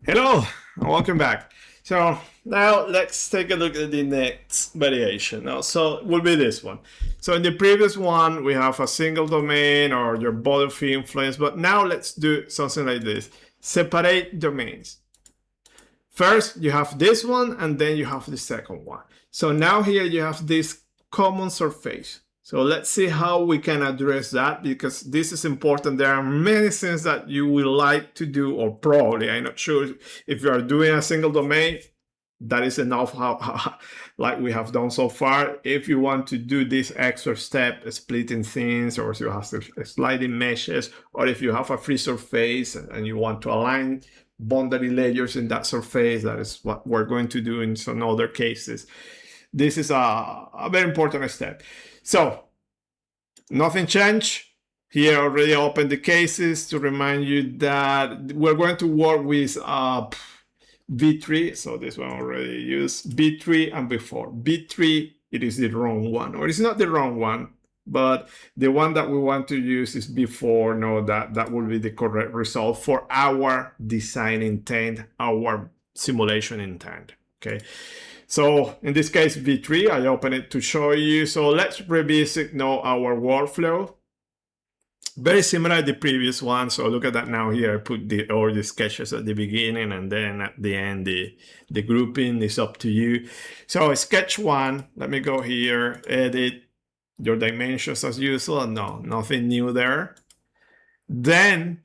Hello, and welcome back. So now let's take a look at the next variation. Now, so it will be this one. So in the previous one, we have a single domain or your body of influence, but now let's do something like this. Separate domains. First, you have this one, and then you have the second one. So now here you have this common surface. So let's see how we can address that, because this is important. There are many things that you will like to do, or probably, I'm not sure if you are doing a single domain, that is enough like we have done so far. If you want to do this extra step, splitting things, or if you have sliding meshes, or if you have a free surface and you want to align boundary layers in that surface, that is what we're going to do in some other cases. This is a very important step. So nothing changed. Here I already opened the cases to remind you that we're going to work with B3. So this one already used B3 and before. B3, it is the wrong one, or it's not the wrong one, but the one that we want to use is before. No, that will be the correct result for our design intent, our simulation intent. Okay. So in this case, V3, I open it to show you. So let's revisit now our workflow. Very similar to the previous one. So look at that now here. I put all the sketches at the beginning, and then at the end, the grouping is up to you. So sketch one, let me go here, edit your dimensions as usual. No, nothing new there. Then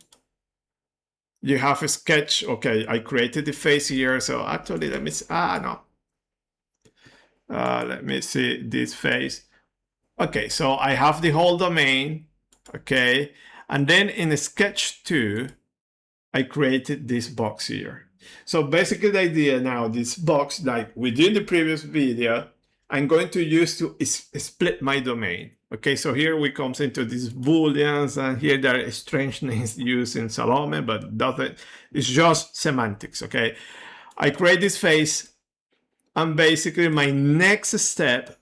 you have a sketch. Okay, I created the face here. So actually, let me see. No. Let me see this face. Okay, so I have the whole domain. Okay, and then in sketch 2, I created this box here. So basically the idea now, this box, like we did in the previous video, I'm going to use to split my domain. Okay, so here we comes into these booleans, and here there are strange names used in Salome, but doesn't, it's just semantics. Okay, I create this face, and basically my next step,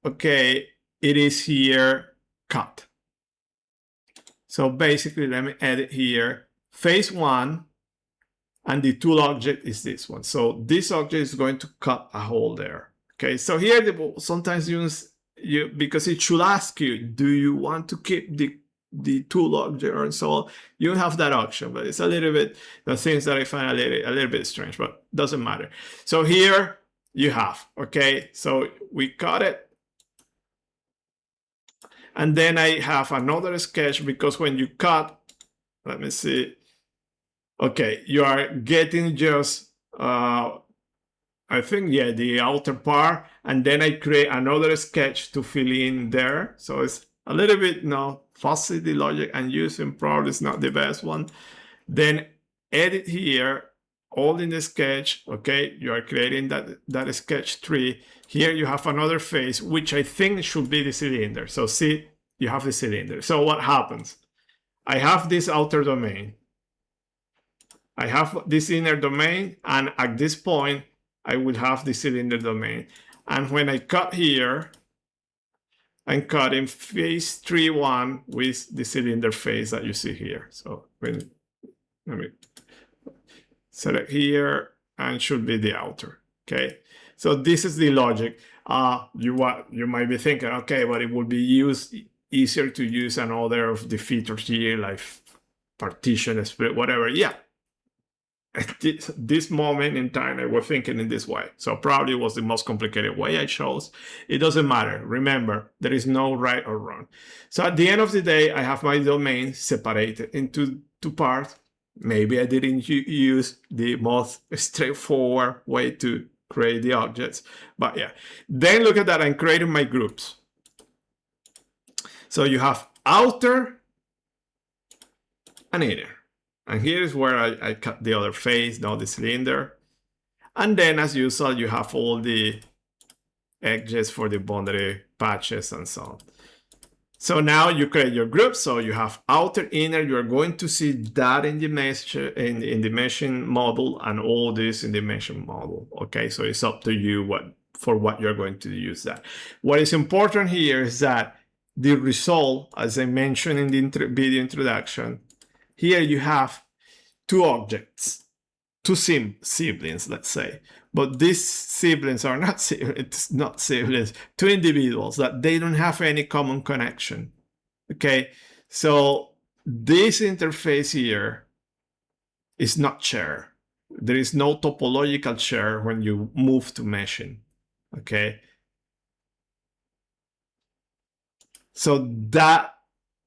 okay, it is here cut. So basically, let me edit here, face 1, and the tool object is this one. So this object is going to cut a hole there. Okay, so here sometimes because it should ask you, do you want to keep the tool object or so on? You have that option, but it's a little bit, the things that I find a little bit strange, but doesn't matter. So here you have, okay, so we cut it. And then I have another sketch, because when you cut, let me see. Okay, you are getting just, I think, yeah, the outer part. And then I create another sketch to fill in there. So it's a little bit, fussy, the logic I'm using probably is not the best one. Then edit here, all in the sketch. Okay, you are creating that sketch 3. Here you have another face, which I think should be the cylinder. So see, you have the cylinder. So what happens? I have this outer domain. I have this inner domain, and at this point, I will have the cylinder domain. And when I cut here, I'm cutting face 3-1 with the cylinder face that you see here. So let me select here, and should be the outer. Okay, so this is the logic. You might be thinking, okay, but it would be easier to use another of the features here, like partition, split, whatever. Yeah, at this moment in time, I was thinking in this way. So probably was the most complicated way I chose. It doesn't matter. Remember, there is no right or wrong. So at the end of the day, I have my domain separated into 2 parts. Maybe I didn't use the most straightforward way to create the objects, but yeah. Then look at that, I'm creating my groups. So you have outer and inner. And here is where I cut the other face, now the cylinder. And then as usual, you have all the edges for the boundary patches and so on. So now you create your group. So you have outer, inner. You're going to see that in the mesh, in the meshing model, and all this in the meshing model. Okay, so it's up to you for what you're going to use that. What is important here is that the result, as I mentioned in the video introduction, here you have 2 objects. two siblings, let's say. But these siblings are not siblings, two individuals that they don't have any common connection. Okay, so this interface here is not shared. There is no topological share when you move to meshing. Okay, so that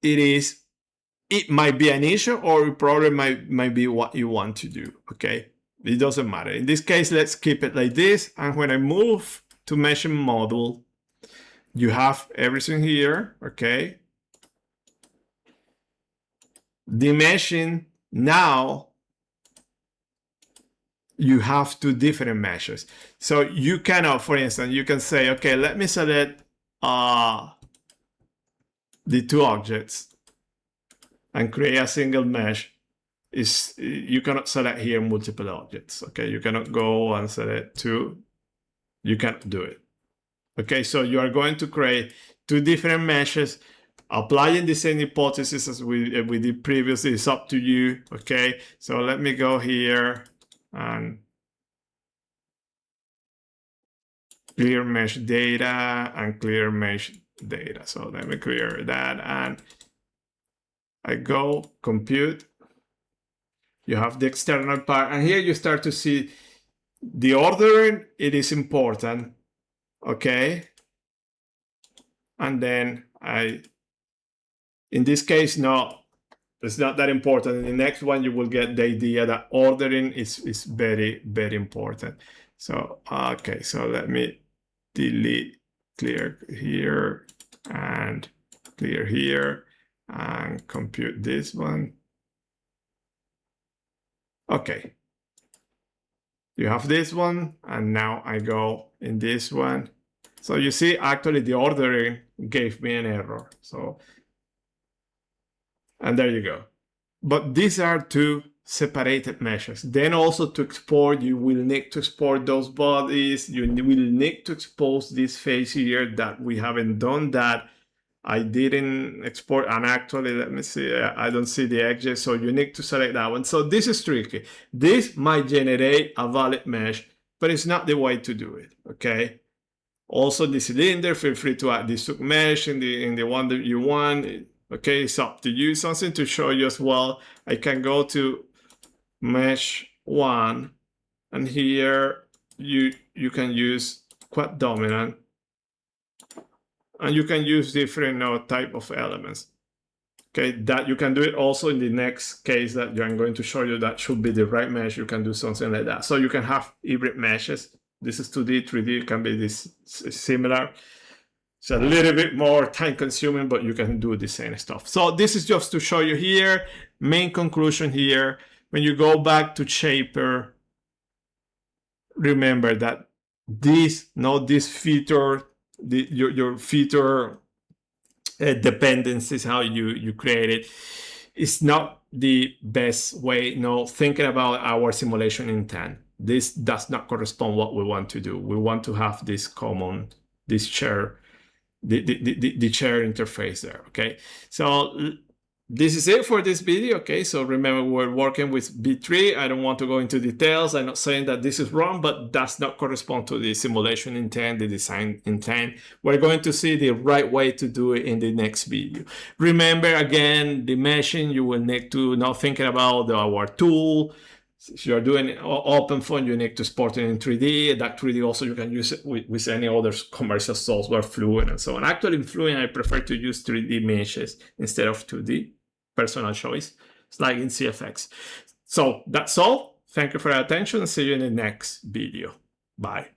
it might be an issue, or it probably might be what you want to do. Okay, it doesn't matter. In this case, let's keep it like this. And when I move to meshing model, you have everything here. Okay, the meshing now, you have two different meshes. So you cannot, for instance, you can say, okay, let me select the two objects and create a single mesh. You cannot select here multiple objects. Okay, you cannot go and select two. You can't do it. Okay, so you are going to create two different meshes, applying the same hypothesis as we did previously. It's up to you. Okay, so let me go here and clear mesh data and clear mesh data. So let me clear that, and I go compute. You have the external part, and here you start to see the ordering. It is important. Okay, and then in this case, no, it's not that important. In the next one, you will get the idea that ordering is very, very important. So, okay, so let me delete, clear here, and clear here, and compute this one. Okay, you have this one, and now I go in this one. So you see, actually the ordering gave me an error. So, and there you go. But these are two separated meshes. Then also to export, you will need to export those bodies. You will need to expose this face here that we haven't done that. I didn't export, and actually, let me see, I don't see the edges, so you need to select that one. So this is tricky. This might generate a valid mesh, but it's not the way to do it, okay? Also, the cylinder, feel free to add the submesh in the one that you want. Okay, it's up to you. Something to show you as well. I can go to mesh 1, and here you can use quad dominant, and you can use different type of elements. Okay, that you can do it also in the next case that I'm going to show you. That should be the right mesh. You can do something like that. So you can have hybrid meshes. This is 2D, 3D, can be this similar. It's a little bit more time consuming, but you can do the same stuff. So this is just to show you here. Main conclusion here, when you go back to Shaper, remember that this feature, your feature dependencies, how you create it, is not the best way. Thinking about our simulation intent, this does not correspond what we want to do. We want to have this common, this share, the share interface there. Okay, so this is it for this video. Okay, so remember, we're working with B3. I don't want to go into details. I'm not saying that this is wrong, but does not correspond to the simulation intent, the design intent. We're going to see the right way to do it in the next video. Remember, again, the meshing, you will need to now thinking about our tool. If you're doing openfoam, you need to export it in 3D. That 3D also you can use it with any other commercial software, Fluent and so on. Actually, in Fluent, I prefer to use 3D meshes instead of 2D. Personal choice. It's like in CFX. So that's all. Thank you for your attention. See you in the next video. Bye.